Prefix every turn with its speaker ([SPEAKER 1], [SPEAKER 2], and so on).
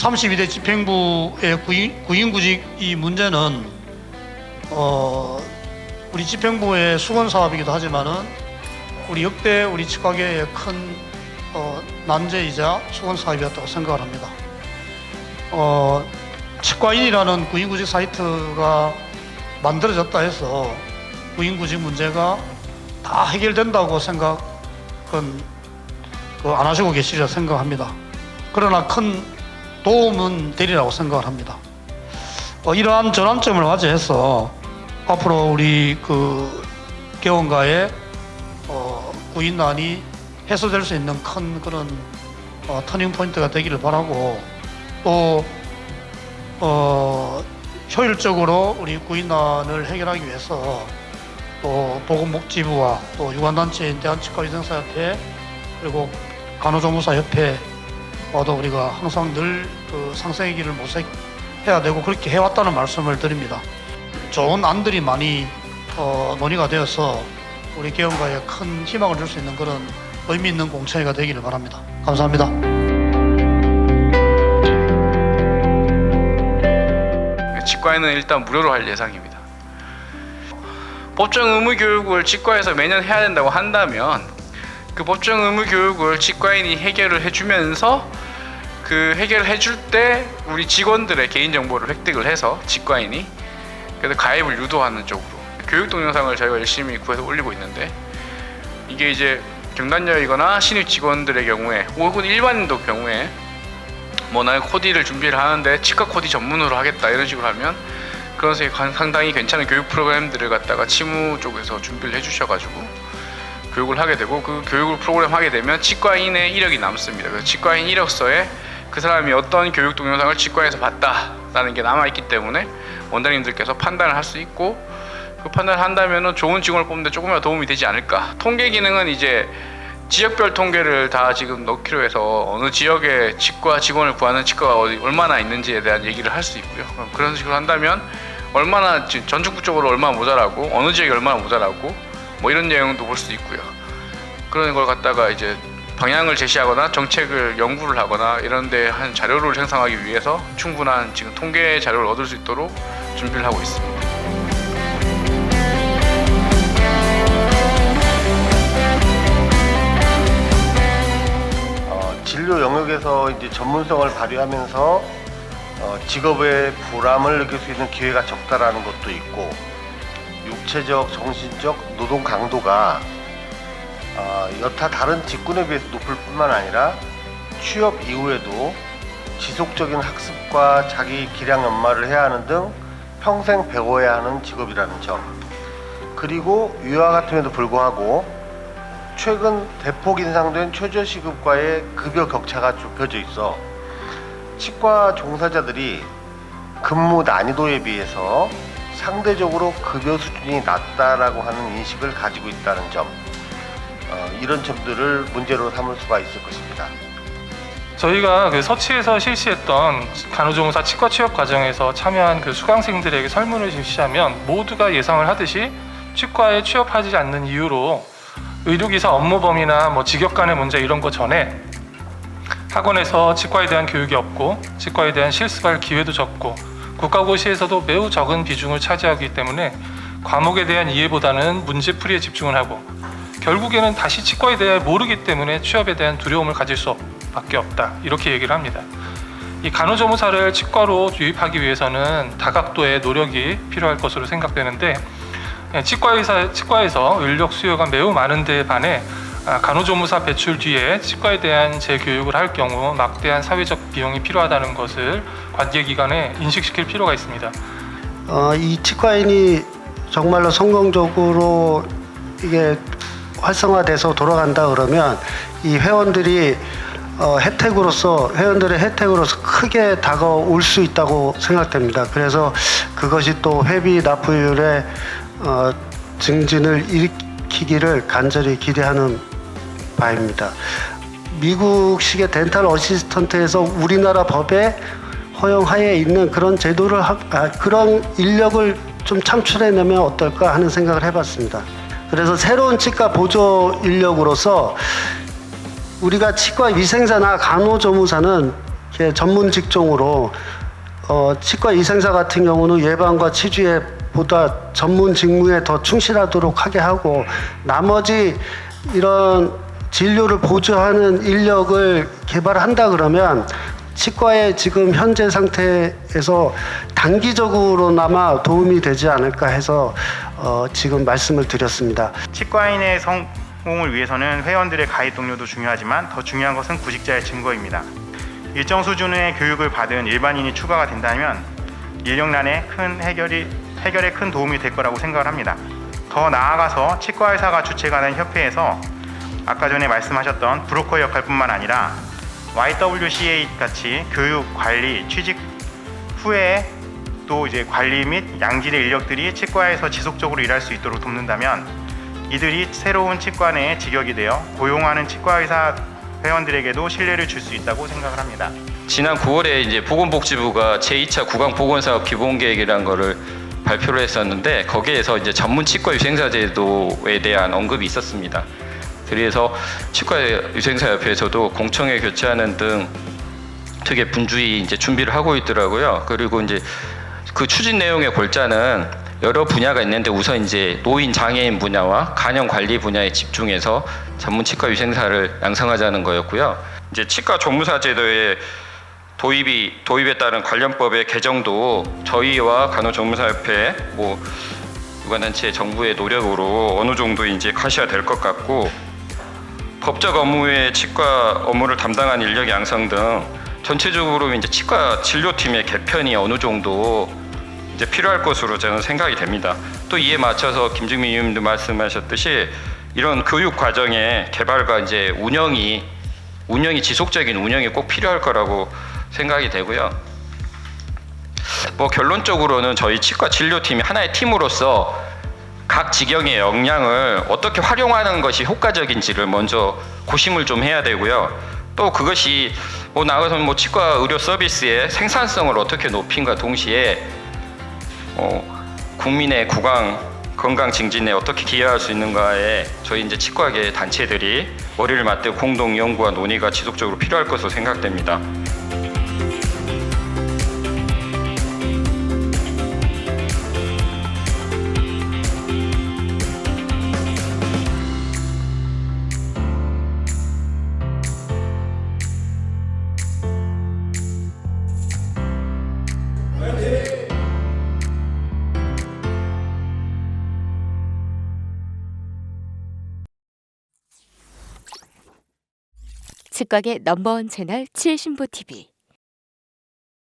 [SPEAKER 1] 32대 집행부의 구인구직 이 문제는 우리 집행부의 수건 사업이기도 하지만은 우리 역대 우리 치과계의 큰 난제이자 수건 사업이었다고 생각을 합니다. 치과인이라는 구인구직 사이트가 만들어졌다 해서 구인구직 문제가 다 해결된다고 생각은 안 하시고 계시리라 생각합니다. 그러나 큰 도움은 되리라고 생각을 합니다. 이러한 전환점을 맞이해서 앞으로 우리 개원가의 구인난이 해소될 수 있는 큰 그런 터닝 포인트가 되기를 바라고, 또 효율적으로 우리 구인난을 해결하기 위해서 또 보건복지부와 또 유관단체인 대한치과위생사협회 그리고 간호조무사협회와도 우리가 항상 늘 상생의 길을 모색해야 되고 그렇게 해왔다는 말씀을 드립니다. 좋은 안들이 많이 논의가 되어서 우리 개원가에 큰 희망을 줄 수 있는 그런 의미 있는 공청회가 되기를 바랍니다. 감사합니다.
[SPEAKER 2] 치과에는 일단 무료로 할 예상입니다. 법정 의무 교육을 치과에서 매년 해야 된다고 한다면 그 법정 의무 교육을 치과인이 해결을 해주면서 그 해결을 해줄 때 우리 직원들의 개인정보를 획득을 해서 치과인이 그래서 가입을 유도하는 쪽으로 교육 동영상을 저희가 열심히 구해서 올리고 있는데, 이게 이제 경단녀이거나 신입 직원들의 경우에 혹은 일반인도 경우에 뭐 나는 코디를 준비를 하는데 치과 코디 전문으로 하겠다 이런 식으로 하면 그런 상당히 괜찮은 교육 프로그램들을 갖다가 치무 쪽에서 준비를 해주셔가지고 교육을 하게 되고, 그 교육을 프로그램 하게 되면 치과인의 이력이 남습니다. 그래서 치과인 이력서에 그 사람이 어떤 교육 동영상을 치과에서 봤다라는 게 남아있기 때문에 원장님들께서 판단을 할 수 있고, 그 판단을 한다면 좋은 직원을 뽑는데 조금이라도 도움이 되지 않을까. 통계 기능은 이제 지역별 통계를 다 지금 넣기로 해서 어느 지역에 치과 직원을 구하는 치과가 얼마나 있는지에 대한 얘기를 할 수 있고요. 그런 식으로 한다면 얼마나 전국적으로 얼마나 모자라고 어느 지역이 얼마나 모자라고 뭐 이런 내용도 볼 수 있고요. 그런 걸 갖다가 이제 방향을 제시하거나 정책을 연구를 하거나 이런 데 한 자료를 생성하기 위해서 충분한 지금 통계 자료를 얻을 수 있도록 준비를 하고 있습니다.
[SPEAKER 3] 진료 영역에서 이제 전문성을 발휘하면서 직업의 보람을 느낄 수 있는 기회가 적다라는 것도 있고, 육체적, 정신적 노동 강도가 여타 다른 직군에 비해서 높을 뿐만 아니라 취업 이후에도 지속적인 학습과 자기 기량 연마를 해야 하는 등 평생 배워야 하는 직업이라는 점, 그리고 위와 같음에도 불구하고 최근 대폭 인상된 최저시급과의 급여 격차가 좁혀져 있어 치과 종사자들이 근무 난이도에 비해서 상대적으로 급여 수준이 낮다라고 하는 인식을 가지고 있다는 점, 이런 점들을 문제로 삼을 수가 있을 것입니다.
[SPEAKER 4] 저희가 그 서치에서 실시했던 간호조무사 치과 취업 과정에서 참여한 그 수강생들에게 설문을 실시하면 모두가 예상을 하듯이 치과에 취업하지 않는 이유로 의료기사 업무 범위나 뭐 직역 간의 문제 이런 거 전에 학원에서 치과에 대한 교육이 없고 치과에 대한 실습할 기회도 적고 국가고시에서도 매우 적은 비중을 차지하기 때문에 과목에 대한 이해보다는 문제풀이에 집중을 하고 결국에는 다시 치과에 대해 모르기 때문에 취업에 대한 두려움을 가질 수밖에 없다, 이렇게 얘기를 합니다. 이 간호조무사를 치과로 유입하기 위해서는 다각도의 노력이 필요할 것으로 생각되는데, 치과에서 인력 수요가 매우 많은 데에 반해 간호조무사 배출 뒤에 치과에 대한 재교육을 할 경우 막대한 사회적 비용이 필요하다는 것을 관계기관에 인식시킬 필요가 있습니다.
[SPEAKER 5] 이 치과인이 정말로 성공적으로 이게 활성화돼서 돌아간다 그러면 이 회원들의 혜택으로서 크게 다가올 수 있다고 생각됩니다. 그래서 그것이 또 회비 납부율의 증진을 일으키기를 간절히 기대하는 바입니다. 미국식의 덴탈 어시스턴트에서 우리나라 법에 허용하에 있는 그런 제도를 그런 인력을 좀 창출해내면 어떨까 하는 생각을 해봤습니다. 그래서 새로운 치과 보조 인력으로서 우리가 치과 위생사나 간호조무사는 이렇게 전문 직종으로 치과 위생사 같은 경우는 예방과 치주에 보다 전문 직무에 더 충실하도록 하게 하고 나머지 이런 진료를 보조하는 인력을 개발한다 그러면 치과의 지금 현재 상태에서 단기적으로나마 도움이 되지 않을까 해서 지금 말씀을 드렸습니다.
[SPEAKER 6] 치과인의 성공을 위해서는 회원들의 가입 동료도 중요하지만 더 중요한 것은 구직자의 증거입니다. 일정 수준의 교육을 받은 일반인이 추가가 된다면 인력난의 해결에 큰 도움이 될 거라고 생각을 합니다. 더 나아가서 치과의사가 주최하는 협회에서 아까 전에 말씀하셨던 브로커 역할뿐만 아니라 YWCA 같이 교육, 관리, 취직 후에 또 이제 관리 및 양질의 인력들이 치과에서 지속적으로 일할 수 있도록 돕는다면 이들이 새로운 치과 내에 직역이 되어 고용하는 치과의사 회원들에게도 신뢰를 줄 수 있다고 생각을 합니다.
[SPEAKER 7] 지난 9월에 이제 보건복지부가 제2차 구강보건사업 기본계획이라는 거를 발표를 했었는데 거기에서 이제 전문 치과 위생사 제도에 대한 언급이 있었습니다. 그래서 치과 위생사협회에서도 공청회 교체하는 등 되게 분주히 이제 준비를 하고 있더라고요. 그리고 이제 그 추진 내용의 골자는 여러 분야가 있는데 우선 이제 노인 장애인 분야와 간염 관리 분야에 집중해서 전문 치과 위생사를 양성하자는 거였고요. 이제 치과 종무사 제도의 도입에 따른 관련법의 개정도 저희와 간호조무사협회 유관단체 정부의 노력으로 어느 정도 이제 가시화될 것 같고 법적 업무에 치과 업무를 담당한 인력 양성 등 전체적으로 이제 치과 진료팀의 개편이 어느 정도 이제 필요할 것으로 저는 생각이 됩니다. 또 이에 맞춰서 김증민 의원님도 말씀하셨듯이 이런 교육 과정의 개발과 이제 운영이 지속적인 운영이 꼭 필요할 거라고 생각이 되고요. 결론적으로는 저희 치과 진료팀이 하나의 팀으로서 각 직영의 역량을 어떻게 활용하는 것이 효과적인지를 먼저 고심을 좀 해야 되고요. 또 그것이 나아가서 치과 의료 서비스의 생산성을 어떻게 높인가 동시에 국민의 건강 증진에 어떻게 기여할 수 있는가에 저희 이제 치과계 단체들이 머리를 맞대고 공동 연구와 논의가 지속적으로 필요할 것으로 생각됩니다.
[SPEAKER 8] 치과계 넘버원 채널 7신부 TV